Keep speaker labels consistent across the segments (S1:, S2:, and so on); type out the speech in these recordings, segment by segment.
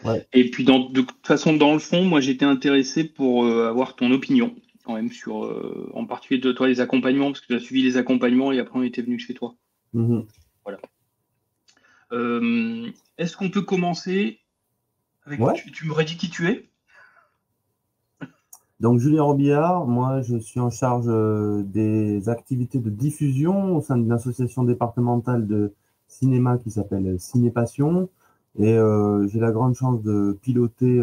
S1: Ouais.
S2: Et puis, de toute façon, dans le fond, moi, j'étais intéressé pour avoir ton opinion, quand même, sur, en particulier de toi, les accompagnements, parce que tu as suivi les accompagnements et après, on était venu chez toi.
S1: Mhm.
S2: Voilà. Est-ce qu'on peut commencer avec.
S1: Ouais.
S2: Tu m'aurais dit qui tu es?
S1: Donc, Julien Robillard, moi, je suis en charge des activités de diffusion au sein d'une association départementale de cinéma qui s'appelle Ciné Passion. Et j'ai la grande chance de piloter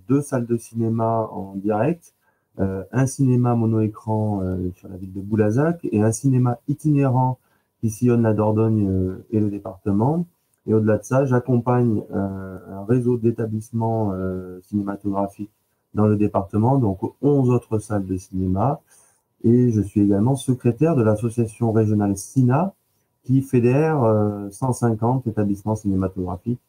S1: deux salles de cinéma en direct, un cinéma mono-écran sur la ville de Boulazac et un cinéma itinérant qui sillonne la Dordogne et le département. Et au-delà de ça, j'accompagne un réseau d'établissements cinématographiques dans le département, donc 11 autres salles de cinéma. Et je suis également secrétaire de l'association régionale SINA, qui fédère 150 établissements cinématographiques.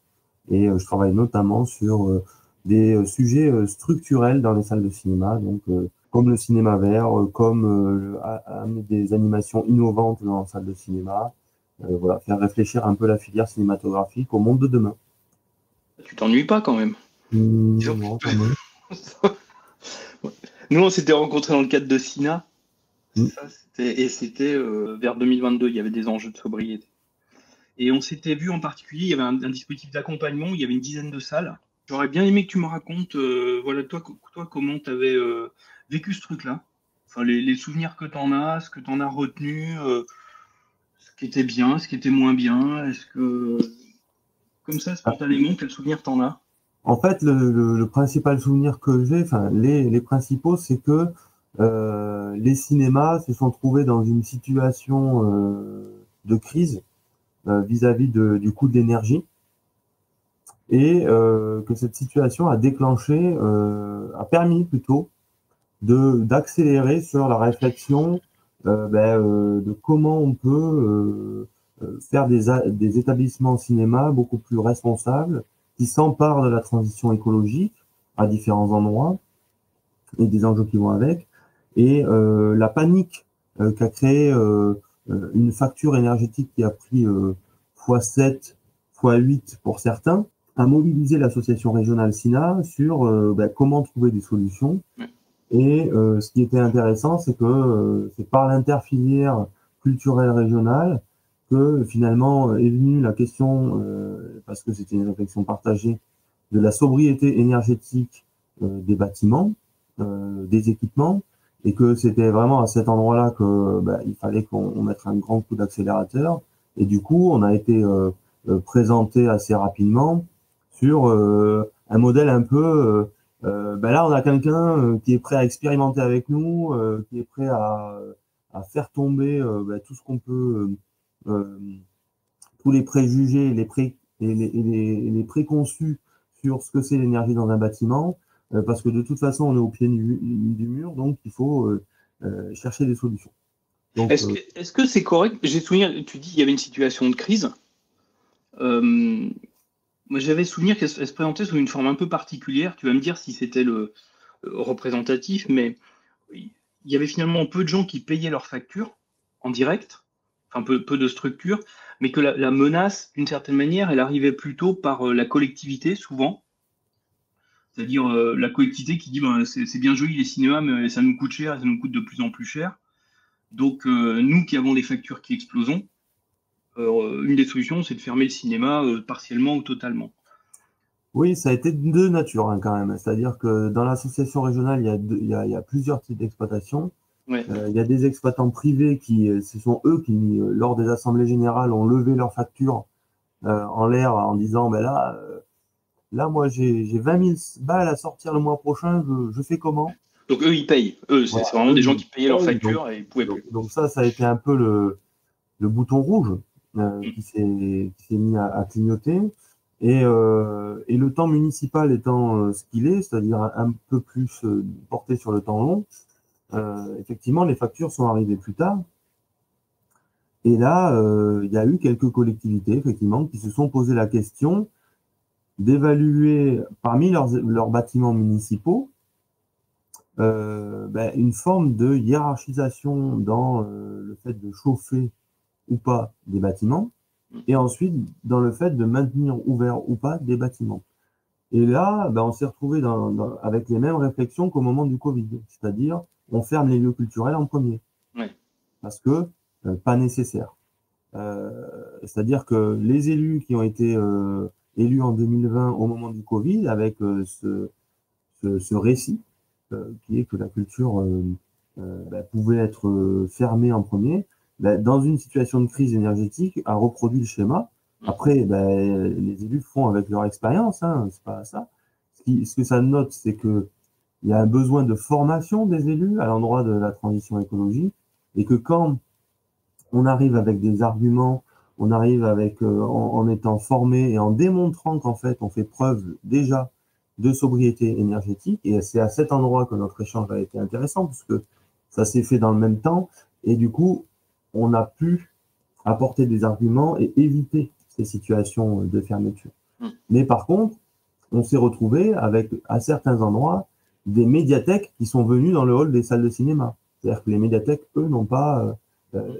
S1: Et je travaille notamment sur des sujets structurels dans les salles de cinéma, donc comme le cinéma vert, comme amener des animations innovantes dans les salles de cinéma. Voilà, faire réfléchir un peu la filière cinématographique au monde de demain.
S2: Tu t'ennuies pas, quand même. Disons
S1: Non, quand même.
S2: Nous, on s'était rencontrés dans le cadre de SINA.
S1: Mm.
S2: Ça, et c'était vers 2022, il y avait des enjeux de sobriété. Et on s'était vu en particulier, il y avait un dispositif d'accompagnement, il y avait une dizaine de salles. J'aurais bien aimé que tu me racontes, voilà, toi comment tu avais vécu ce truc-là. Enfin, les souvenirs que tu en as, ce que tu en as retenu, ce qui était bien, ce qui était moins bien. Est-ce que, comme ça,
S1: Ah,
S2: spontanément, quel souvenir t'en as?
S1: en fait, le principal souvenir que j'ai, enfin les principaux, c'est que les cinémas se sont trouvés dans une situation de crise vis-à-vis du coût de l'énergie et que cette situation a déclenché, a permis plutôt d'accélérer sur la réflexion de comment on peut faire des établissements cinéma beaucoup plus responsables qui s'emparent de la transition écologique à différents endroits et des enjeux qui vont avec. Et la panique qu'a créé une facture énergétique qui a pris x7, x8 pour certains, a mobilisé l'association régionale SINA sur comment trouver des solutions. Et ce qui était intéressant, c'est que c'est par l'interfilière culturelle régionale que finalement est venue la question, parce que c'était une réflexion partagée, de la sobriété énergétique des bâtiments, des équipements, et que c'était vraiment à cet endroit-là que il fallait qu'on mette un grand coup d'accélérateur. Et du coup, on a été présenté assez rapidement sur un modèle un peu là, on a quelqu'un qui est prêt à expérimenter avec nous, qui est prêt à faire tomber tout ce qu'on peut, tous les préjugés, les préconçus sur ce que c'est l'énergie dans un bâtiment, parce que de toute façon, on est au pied du mur, donc il faut chercher des solutions. Donc,
S2: Est-ce que c'est correct? J'ai souvenir, tu dis qu'il y avait une situation de crise. Euh, Moi, j'avais souvenir qu'elle se présentait sous une forme un peu particulière. Tu vas me dire si c'était le représentatif, mais il y avait finalement peu de gens qui payaient leurs factures en direct, enfin peu de structures, mais que la menace, d'une certaine manière, elle arrivait plutôt par la collectivité, souvent. C'est-à-dire la collectivité qui dit ben, c'est bien joli les cinémas, mais ça nous coûte cher et ça nous coûte de plus en plus cher. Donc, nous qui avons des factures qui explosent, une des solutions, c'est de fermer le cinéma partiellement ou totalement.
S1: oui, ça a été de deux natures hein, quand même. C'est-à-dire que dans l'association régionale, il y a plusieurs types d'exploitation.
S2: Ouais.
S1: Il y a des exploitants privés qui, ce sont eux qui, lors des assemblées générales, ont levé leurs factures en l'air en disant, là, moi, j'ai 20 000 balles à sortir le mois prochain, je fais comment?
S2: Donc, eux, ils payent. Eux, c'est
S1: Voilà,
S2: c'est vraiment
S1: eux,
S2: des gens
S1: ils
S2: qui payaient leurs
S1: payent. Donc,
S2: factures et ils pouvaient
S1: donc,
S2: plus.
S1: donc ça a été un peu le bouton rouge qui s'est mis à clignoter. Et le temps municipal étant ce qu'il est, c'est-à-dire un peu plus porté sur le temps long, effectivement, les factures sont arrivées plus tard. Et là, il y a eu quelques collectivités, effectivement, qui se sont posé la question d'évaluer parmi leurs bâtiments municipaux une forme de hiérarchisation dans le fait de chauffer ou pas des bâtiments, et ensuite dans le fait de maintenir ouvert ou pas des bâtiments. Et là, on s'est retrouvé avec les mêmes réflexions qu'au moment du Covid, c'est-à-dire on ferme les lieux culturels en premier,
S2: Ouais.
S1: parce que pas nécessaire. C'est-à-dire que les élus qui ont été élus en 2020 au moment du Covid, avec ce récit, qui est que la culture pouvait être fermée en premier, dans une situation de crise énergétique, a reproduit le schéma. Après, les élus font avec leur expérience, hein, c'est pas ça. Ce que ça note, c'est que il y a un besoin de formation des élus à l'endroit de la transition écologique, et que quand on arrive avec des arguments, on arrive avec en étant formé et en démontrant qu'en fait on fait preuve déjà de sobriété énergétique, et c'est à cet endroit que notre échange a été intéressant, parce que ça s'est fait dans le même temps, et du coup on a pu apporter des arguments et éviter ces situations de fermeture. Mais par contre, on s'est retrouvé avec, à certains endroits, des médiathèques qui sont venues dans le hall des salles de cinéma. C'est-à-dire que les médiathèques, eux, n'ont pas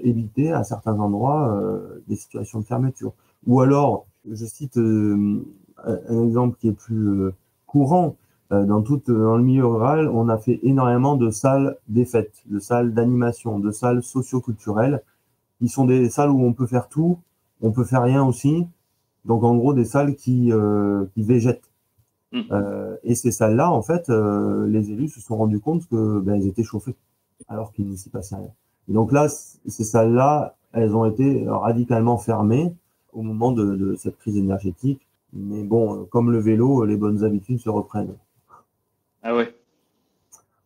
S1: évité à certains endroits des situations de fermeture. Ou alors, je cite un exemple qui est plus courant. Dans le milieu rural, on a fait énormément de salles des fêtes, de salles d'animation, de salles socio-culturelles, qui sont des salles où on peut faire tout, on peut faire rien aussi. Donc, en gros, des salles qui végètent. Et ces salles-là, en fait, les élus se sont rendus compte que elles étaient chauffées, alors qu'il ne s'y passait rien. Et donc là, ces salles-là, elles ont été radicalement fermées au moment de cette crise énergétique. Mais bon, comme le vélo, les bonnes habitudes se reprennent.
S2: Ah ouais.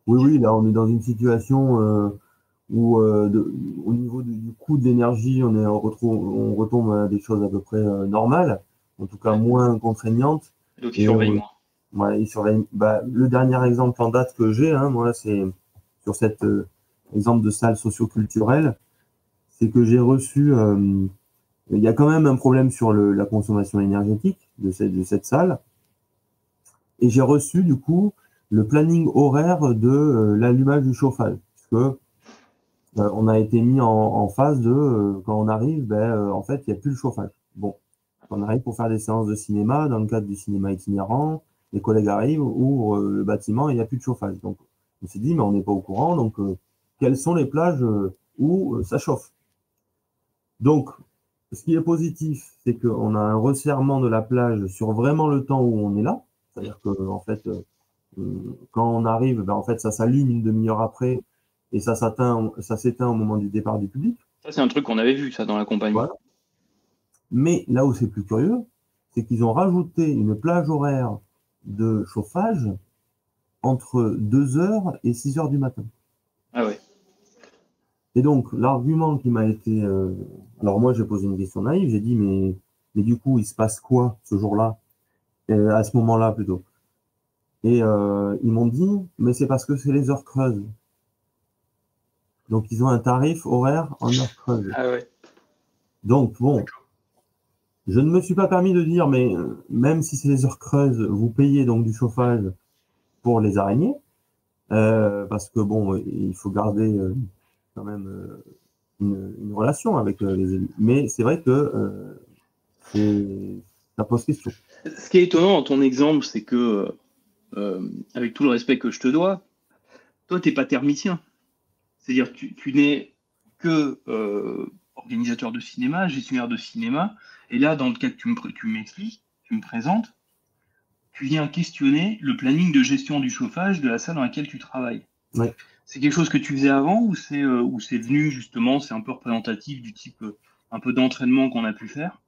S1: Oui, là, on est dans une situation où, au niveau du coût de l'énergie, on retombe à des choses à peu près normales, en tout cas moins contraignantes.
S2: Donc il surveille moins.
S1: Ouais, il surveille. Le dernier exemple en date que j'ai, hein, moi, c'est sur cet exemple de salle socio-culturelle, c'est que j'ai reçu. Il y a quand même un problème sur la consommation énergétique de cette salle, et j'ai reçu du coup le planning horaire de l'allumage du chauffage, parce que on a été mis en phase de quand on arrive, en fait, il n'y a plus le chauffage. Bon, on arrive pour faire des séances de cinéma dans le cadre du cinéma itinérant. Les collègues arrivent, ouvrent le bâtiment et il n'y a plus de chauffage. Donc, on s'est dit, mais on n'est pas au courant. Donc, quelles sont les plages où ça chauffe? Donc, ce qui est positif, c'est qu'on a un resserrement de la plage sur vraiment le temps où on est là. C'est-à-dire que, en fait, quand on arrive, en fait, ça s'allume une demi-heure après et ça s'éteint au moment du départ du public.
S2: Ça, c'est un truc qu'on avait vu, ça, dans la compagnie.
S1: Voilà. Mais là où c'est plus curieux, c'est qu'ils ont rajouté une plage horaire de chauffage entre 2h et 6h du matin.
S2: Ah ouais.
S1: Et donc, l'argument qui m'a été... alors moi, j'ai posé une question naïve, j'ai dit, mais du coup, il se passe quoi ce jour-là, à ce moment-là plutôt? Et ils m'ont dit, mais c'est parce que c'est les heures creuses. Donc, ils ont un tarif horaire en heures creuses.
S2: Ah ouais.
S1: Donc, bon, je ne me suis pas permis de dire, mais même si c'est les heures creuses, vous payez donc du chauffage pour les araignées, parce que bon, il faut garder quand même une relation avec les élus. Mais c'est vrai que ça pose question.
S2: Ce qui est étonnant dans ton exemple, c'est que, avec tout le respect que je te dois, toi, tu n'es pas thermicien. C'est-à-dire que tu n'es que organisateur de cinéma, gestionnaire de cinéma, et là, dans le cas que tu m'expliques, tu me présentes, tu viens questionner le planning de gestion du chauffage de la salle dans laquelle tu travailles.
S1: Ouais.
S2: C'est quelque chose que tu faisais avant ou c'est venu justement, c'est un peu représentatif du type un peu d'entraînement qu'on a pu faire?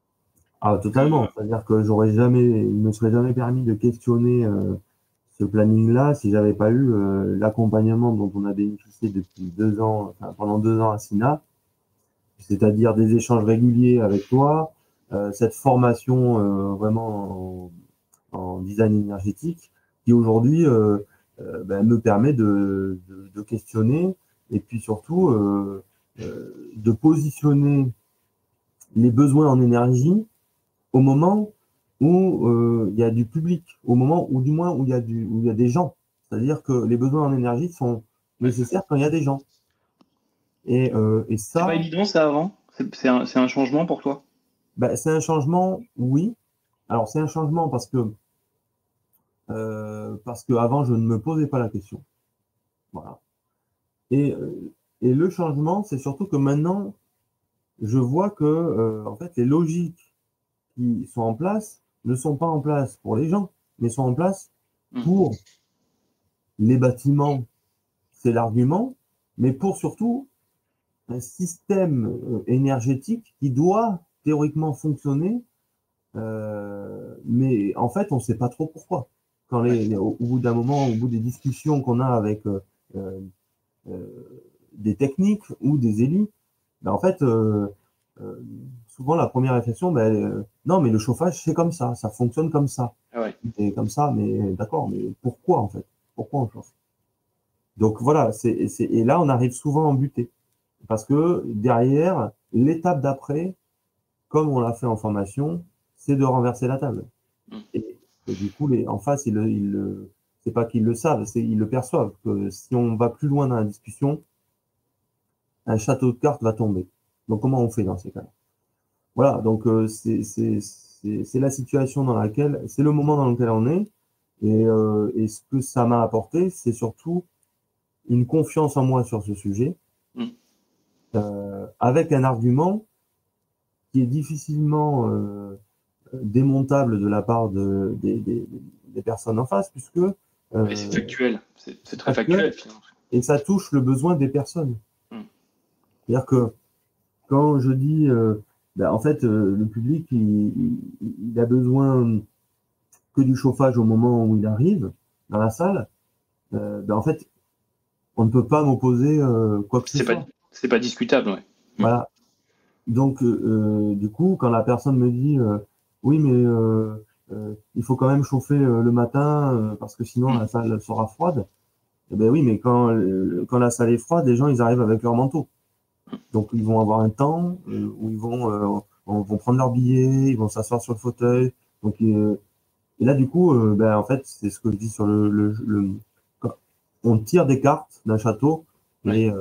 S1: Ah, totalement. C'est-à-dire que il ne me serait jamais permis de questionner ce planning-là si j'avais pas eu l'accompagnement dont on a bénéficié depuis 2 ans, enfin, pendant 2 ans à SINA, c'est-à-dire des échanges réguliers avec toi, cette formation vraiment en design énergétique, qui aujourd'hui me permet de questionner et puis surtout de positionner les besoins en énergie au moment où il y a du public, au moment où du moins où il y a des gens. C'est-à-dire que les besoins en énergie sont nécessaires quand il y a des gens. Et
S2: C'est pas
S1: ça,
S2: évident ça avant? C'est un changement pour toi?
S1: c'est un changement, oui. Alors c'est un changement parce que parce qu'avant, je ne me posais pas la question. Voilà. Et, et le changement, c'est surtout que maintenant, je vois que en fait, les logiques qui sont en place ne sont pas en place pour les gens, mais sont en place pour les bâtiments, c'est l'argument, mais pour surtout un système énergétique qui doit théoriquement fonctionner, mais en fait, on ne sait pas trop pourquoi. Quand au bout d'un moment, au bout des discussions qu'on a avec euh, des techniques ou des élus, ben en fait, euh, souvent la première réflexion, non, mais le chauffage, c'est comme ça fonctionne comme ça.
S2: Ah ouais.
S1: Et comme ça, mais d'accord, mais pourquoi en fait? Pourquoi on chauffe? Donc voilà, et là, on arrive souvent en butée. Parce que derrière, l'étape d'après, comme on l'a fait en formation, c'est de renverser la table. Et, et du coup, en face, c'est pas qu'ils le savent, ils le perçoivent, que si on va plus loin dans la discussion, un château de cartes va tomber. Donc comment on fait dans ces cas-là? Voilà, donc c'est la situation dans laquelle, c'est le moment dans lequel on est, et ce que ça m'a apporté, c'est surtout une confiance en moi sur ce sujet, avec un argument qui est difficilement démontable de la part des personnes en face, puisque
S2: C'est factuel, c'est très factuel finalement.
S1: Et ça touche le besoin des personnes. C'est-à-dire que quand je dis, en fait, le public, il a besoin que du chauffage au moment où il arrive dans la salle, en fait, on ne peut pas m'opposer quoi que ce soit.
S2: C'est pas discutable, ouais.
S1: Voilà. Donc, du coup, quand la personne me dit, oui, mais il faut quand même chauffer le matin parce que sinon la salle sera froide. Eh ben oui, mais quand la salle est froide, les gens, ils arrivent avec leur manteau. Donc, ils vont avoir un temps où ils vont prendre leur billet, ils vont s'asseoir sur le fauteuil. Donc, et là, du coup, en fait, c'est ce que je dis sur on tire des cartes d'un château, et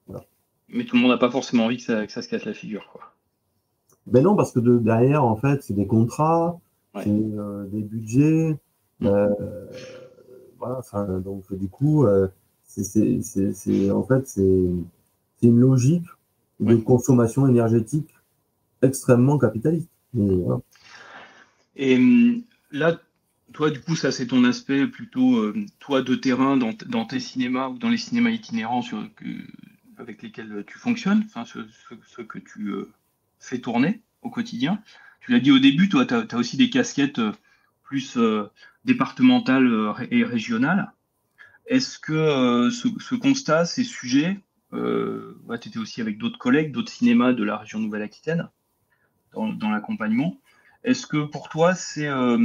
S1: voilà.
S2: Mais tout le monde n'a pas forcément envie que ça se casse la figure, quoi.
S1: Ben non, parce que derrière, en fait, c'est des contrats, c'est des budgets. Voilà, enfin, donc du coup, en fait, c'est une logique de consommation énergétique extrêmement capitaliste. Voilà.
S2: Et là, toi, du coup, ça, c'est ton aspect plutôt, toi, de terrain dans tes cinémas ou dans les cinémas itinérants avec lesquels tu fonctionnes, enfin, ceux que tu fais tourner au quotidien. Tu l'as dit au début, toi, tu as aussi des casquettes plus départementales et régionales. Est-ce que ce constat, ces sujets, tu étais aussi avec d'autres collègues, d'autres cinémas de la région Nouvelle-Aquitaine dans l'accompagnement. Est-ce que pour toi, ça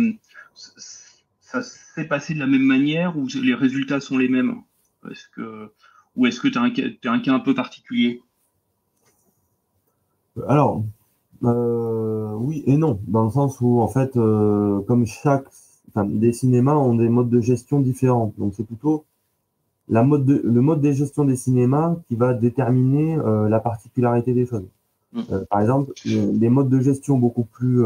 S2: s'est passé de la même manière ou les résultats sont les mêmes? Ou est-ce que tu as un cas un peu particulier?
S1: Alors, oui et non, dans le sens où, en fait, comme des cinémas ont des modes de gestion différents. Donc, c'est plutôt le mode de gestion des cinémas qui va déterminer la particularité des choses. Par exemple, des modes de gestion beaucoup plus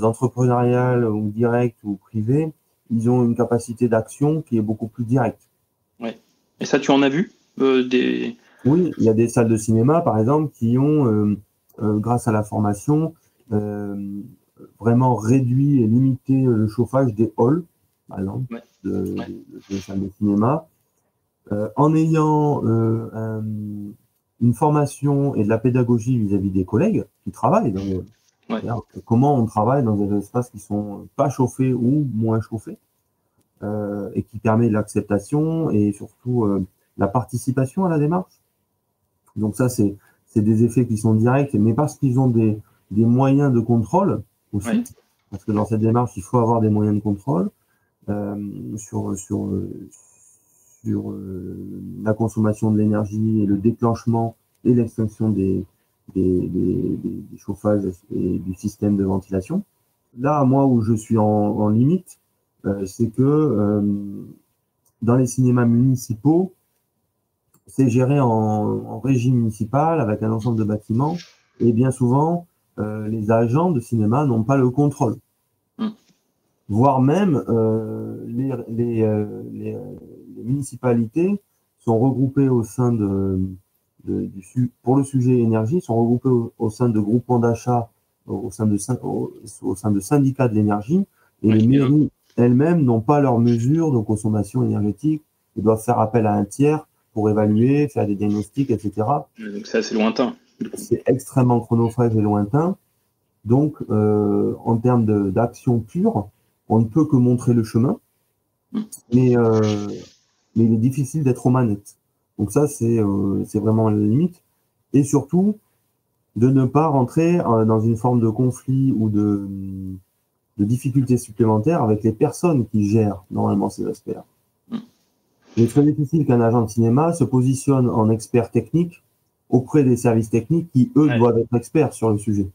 S1: entrepreneuriales ou directs ou privés, ils ont une capacité d'action qui est beaucoup plus directe.
S2: Ouais. Et ça, tu en as vu
S1: Oui, il y a des salles de cinéma, par exemple, qui ont, grâce à la formation, vraiment réduit et limité le chauffage des halls, par exemple, des salles de cinéma, en ayant une formation et de la pédagogie vis-à-vis des collègues qui travaillent comment on travaille dans des espaces qui sont pas chauffés ou moins chauffés, et qui permet l'acceptation et surtout la participation à la démarche. Donc ça, c'est des effets qui sont directs, mais parce qu'ils ont des moyens de contrôle aussi, parce que dans cette démarche, il faut avoir des moyens de contrôle sur la consommation de l'énergie et le déclenchement et l'extinction des chauffages et du système de ventilation. Là, moi, où je suis en limite, c'est que dans les cinémas municipaux, c'est géré en régie municipale avec un ensemble de bâtiments, et bien souvent, les agents de cinéma n'ont pas le contrôle. voire même les municipalités sont regroupées au sein pour le sujet énergie, sont regroupées au sein de groupements d'achat, au sein de syndicats de l'énergie, et
S2: Ouais,
S1: les mairies elles-mêmes n'ont pas leurs mesures de consommation énergétique, ils doivent faire appel à un tiers pour évaluer, faire des diagnostics, etc.
S2: donc c'est assez lointain.
S1: C'est extrêmement chronophage et lointain. Donc, en termes d'action pure, on ne peut que montrer le chemin, mais, euh, mais il est difficile d'être aux manettes. Donc ça, c'est vraiment la limite. Et surtout, de ne pas rentrer dans une forme de conflit ou de difficultés supplémentaires avec les personnes qui gèrent normalement ces aspects-là. Il est très difficile qu'un agent de cinéma se positionne en expert technique auprès des services techniques qui, eux, doivent être experts sur le sujet.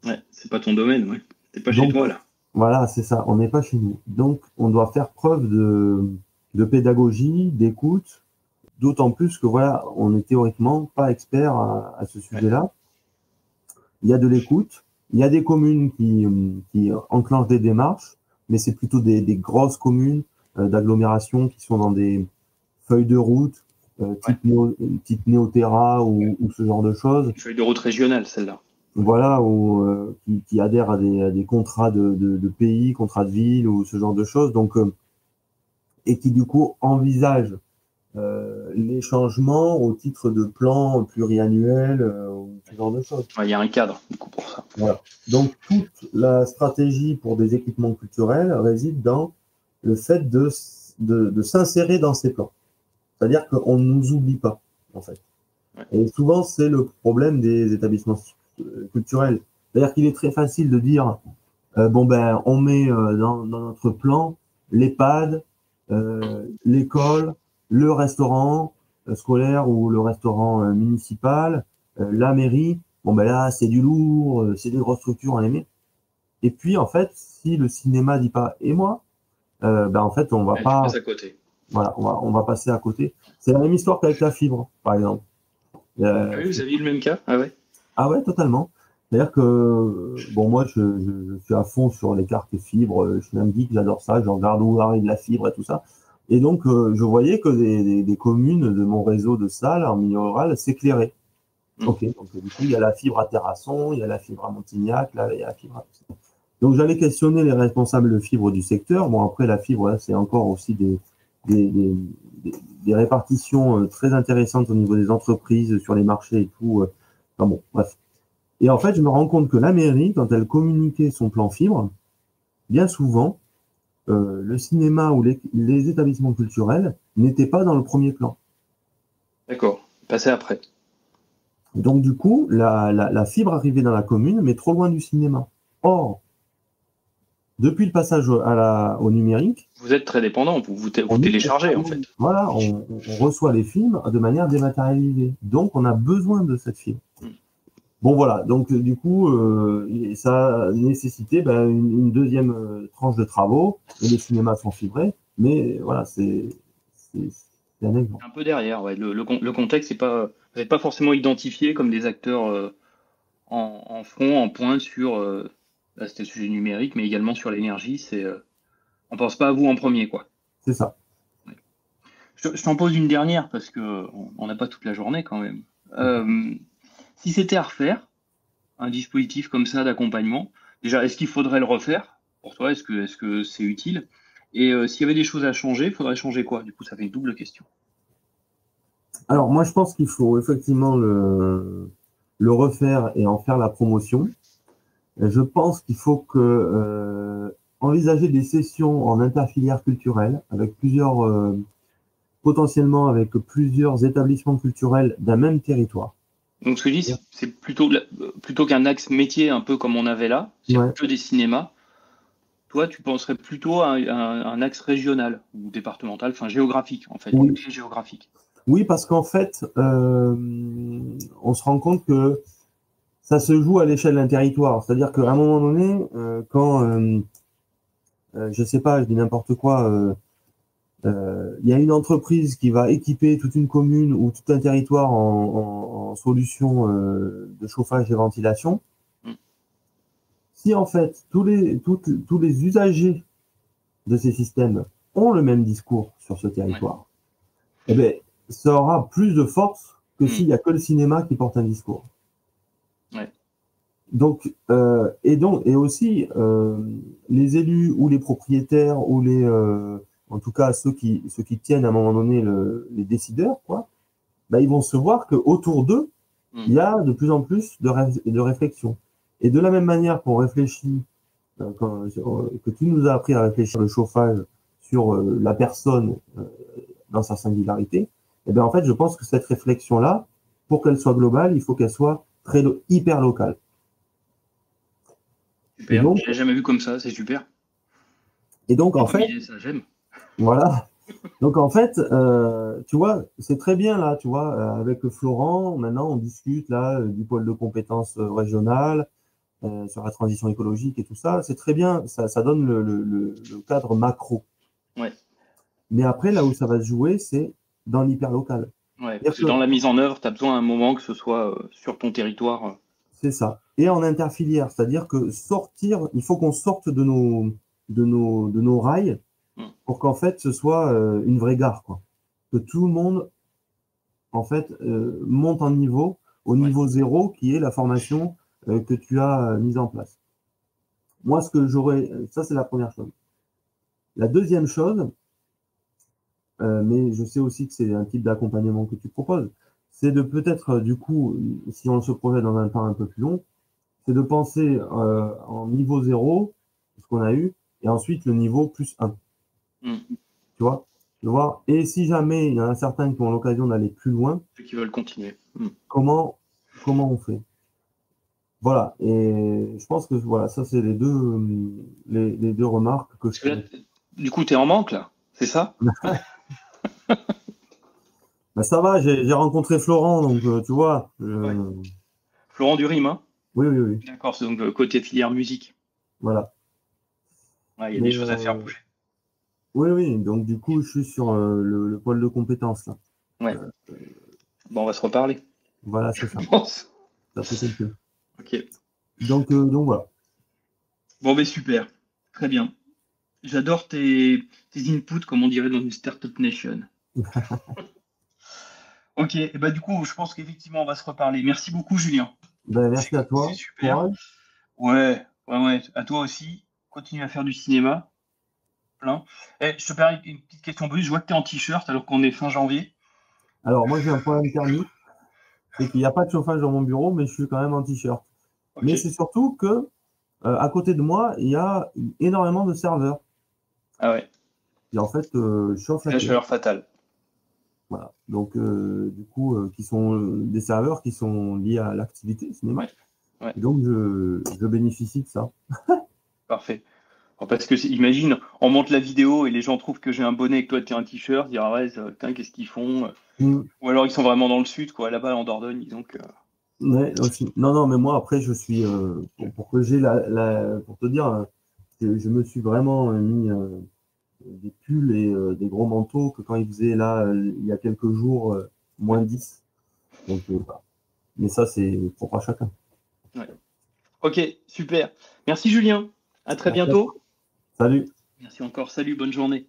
S2: Ouais, c'est pas ton domaine, ouais. T'es pas chez
S1: Donc,
S2: toi, là.
S1: voilà, c'est ça, on n'est pas chez nous. Donc, on doit faire preuve de pédagogie, d'écoute, d'autant plus que, voilà, on n'est théoriquement pas expert à ce sujet-là. Il y a de l'écoute, il y a des communes qui enclenchent des démarches, mais c'est plutôt des grosses communes d'agglomération qui sont dans des feuilles de route, type Néoterra ou ce genre de choses.
S2: Une feuille de route régionale, celle-là.
S1: Voilà, qui adhèrent à des contrats de pays, contrats de ville ou ce genre de choses, donc et qui du coup envisagent les changements au titre de plans pluriannuels ou ce genre de choses.
S2: Il y a un cadre du coup pour ça.
S1: Voilà. Donc toute la stratégie pour des équipements culturels réside dans le fait de s'insérer dans ces plans. C'est-à-dire qu'on ne nous oublie pas, en fait.
S2: Ouais.
S1: Et souvent, c'est le problème des établissements culturels. C'est-à-dire qu'il est très facile de dire bon ben on met dans notre plan l'EHPAD, l'école, le restaurant scolaire ou le restaurant municipal, la mairie. Bon ben là c'est du lourd, c'est des grosses structures à aimer. Et puis en fait, si le cinéma dit pas et moi, ben en fait on va pas.
S2: Tu passes à côté.
S1: Voilà, on va passer à côté. C'est la même histoire qu'avec la fibre, par exemple.
S2: Oui, vous avez eu le même cas? Ah ouais.
S1: Ah ouais, totalement. C'est-à-dire que, bon, moi, je suis à fond sur les cartes fibre, je suis même geek, j'adore ça, je regarde où arrive la fibre et tout ça. Et donc, je voyais que des communes de mon réseau de salles en milieu rural s'éclairaient. Ok, donc du coup, il y a la fibre à Terrasson, il y a la fibre à Montignac, là, il y a la fibre à tout ça. Donc, j'allais questionner les responsables de fibre du secteur. Bon, après, la fibre, là, c'est encore aussi des répartitions très intéressantes au niveau des entreprises, sur les marchés et tout. Enfin bon, bref. Et en fait, je me rends compte que la mairie, quand elle communiquait son plan fibre, bien souvent, le cinéma ou les établissements culturels n'étaient pas dans le premier plan.
S2: D'accord, passez après.
S1: Donc du coup, la fibre arrivait dans la commune, mais trop loin du cinéma. Or, depuis le passage au numérique,
S2: vous êtes très dépendant, vous téléchargez en fait.
S1: Voilà, on reçoit les films de manière dématérialisée. Donc on a besoin de cette fibre. Bon voilà, donc du coup, ça a nécessité une deuxième tranche de travaux, et les cinémas sont fibrés, mais voilà, c'est un exemple.
S2: Un peu derrière, ouais. Le contexte, c'est pas, vous n'êtes pas forcément identifié comme des acteurs en front, en pointe sur, là c'était le sujet numérique, mais également sur l'énergie, on pense pas à vous en premier, quoi.
S1: C'est ça.
S2: Ouais. Je t'en pose une dernière, parce que on n'a pas toute la journée quand même. Si c'était à refaire, un dispositif comme ça d'accompagnement, déjà, est-ce qu'il faudrait le refaire pour toi? Est-ce que c'est utile? Et s'il y avait des choses à changer, il faudrait changer quoi? Du coup, ça fait une double question.
S1: Alors moi, je pense qu'il faut effectivement le refaire et en faire la promotion. Je pense qu'il faut envisager des sessions en interfilière culturelle avec potentiellement avec plusieurs établissements culturels d'un même territoire.
S2: Donc ce que je dis, c'est plutôt qu'un axe métier un peu comme on avait là, c'est que des cinémas. Toi, tu penserais plutôt à un axe régional ou départemental, enfin géographique en fait, une clé géographique.
S1: Oui, parce qu'en fait, on se rend compte que ça se joue à l'échelle d'un territoire. C'est-à-dire qu'à un moment donné, quand, je sais pas, je dis n'importe quoi, il y a une entreprise qui va équiper toute une commune ou tout un territoire en solution de chauffage et ventilation. si en fait tous les usagers de ces systèmes ont le même discours sur ce territoire, eh ben, ça aura plus de force que s'il n'y a que le cinéma qui porte un discours. Donc, et aussi, les élus ou les propriétaires ou en tout cas ceux qui tiennent à un moment donné les décideurs, quoi, bah, ils vont se voir qu'autour d'eux, il y a de plus en plus de réflexion. Et de la même manière qu'on réfléchit, que tu nous as appris à réfléchir le chauffage sur la personne dans sa singularité, et bien en fait, je pense que cette réflexion-là, pour qu'elle soit globale, il faut qu'elle soit hyper locale.
S2: Super, je l'ai jamais vu comme ça, c'est super.
S1: Et donc, en fait,
S2: ça, j'aime.
S1: Voilà. Donc, en fait, tu vois, c'est très bien là, tu vois, avec Florent, maintenant, on discute là du pôle de compétences régionales sur la transition écologique et tout ça. C'est très bien, ça donne le cadre macro.
S2: Ouais.
S1: Mais après, là où ça va se jouer, c'est dans l'hyperlocal.
S2: Ouais, parce que dans la mise en œuvre, tu as besoin à un moment que ce soit sur ton territoire.
S1: C'est ça. Et en interfilière, c'est-à-dire que il faut qu'on sorte de nos rails pour qu'en fait, ce soit une vraie gare, quoi. Que tout le monde, en fait, monte en niveau, au niveau 0, qui est la formation que tu as mise en place. Moi, ça c'est la première chose. La deuxième chose, mais je sais aussi que c'est un type d'accompagnement que tu proposes, c'est de peut-être, du coup, si on se projette dans un temps un peu plus long, c'est de penser en niveau 0, ce qu'on a eu, et ensuite le niveau plus 1. Tu vois? Et si jamais il y en a certains qui ont l'occasion d'aller plus loin,
S2: ceux qui veulent continuer.
S1: Comment on fait? Voilà. Et je pense que voilà, ça c'est les deux remarques que je fais.
S2: Du coup, tu es en manque là, c'est ça?
S1: Bah, ça va, j'ai rencontré Florent, donc tu vois.
S2: Florent Durim, hein?
S1: Oui.
S2: D'accord, c'est donc côté filière musique.
S1: Voilà.
S2: Il y a des choses à faire bouger.
S1: Oui, donc du coup, je suis sur le pôle de compétences là.
S2: Ouais. Bon, on va se reparler.
S1: Voilà, c'est ça. Ça fait quelques.
S2: Ok.
S1: Donc voilà.
S2: Bon, ben super. Très bien. J'adore tes inputs, comme on dirait dans une Startup Nation. Ok, et bah du coup, je pense qu'effectivement, on va se reparler. Merci beaucoup, Julien.
S1: Ben, merci à toi.
S2: C'est super. Ouais. À toi aussi. Continue à faire du cinéma. Plein. Je te permets une petite question bonus. Je vois que tu es en t-shirt alors qu'on est fin janvier.
S1: Alors, moi, j'ai un problème thermique. C'est qu'il n'y a pas de chauffage dans mon bureau, mais je suis quand même en t-shirt. Okay. Mais c'est surtout que à côté de moi, il y a énormément de serveurs.
S2: Ah ouais.
S1: Et en fait, chauffe
S2: la chaleur fatale.
S1: Voilà. Donc, du coup, qui sont des serveurs qui sont liés à l'activité cinéma.
S2: Ouais.
S1: Donc, je bénéficie de ça.
S2: Parfait. Parce que, imagine, on monte la vidéo et les gens trouvent que j'ai un bonnet et que toi, tu as un t-shirt. Ils disent, ah ouais, putain, qu'est-ce qu'ils font Ou alors, ils sont vraiment dans le sud, quoi. Là-bas, en Dordogne, disons que...
S1: Ouais, aussi. Non, mais moi, après, je suis... pour que j'ai pour te dire, je me suis vraiment mis des pulls et des gros manteaux que quand il faisait, là, il y a quelques jours, moins 10. Donc, mais ça, c'est propre à chacun.
S2: Ouais. Ok, super. Merci, Julien. À très bientôt.
S1: Salut.
S2: Merci encore. Salut, bonne journée.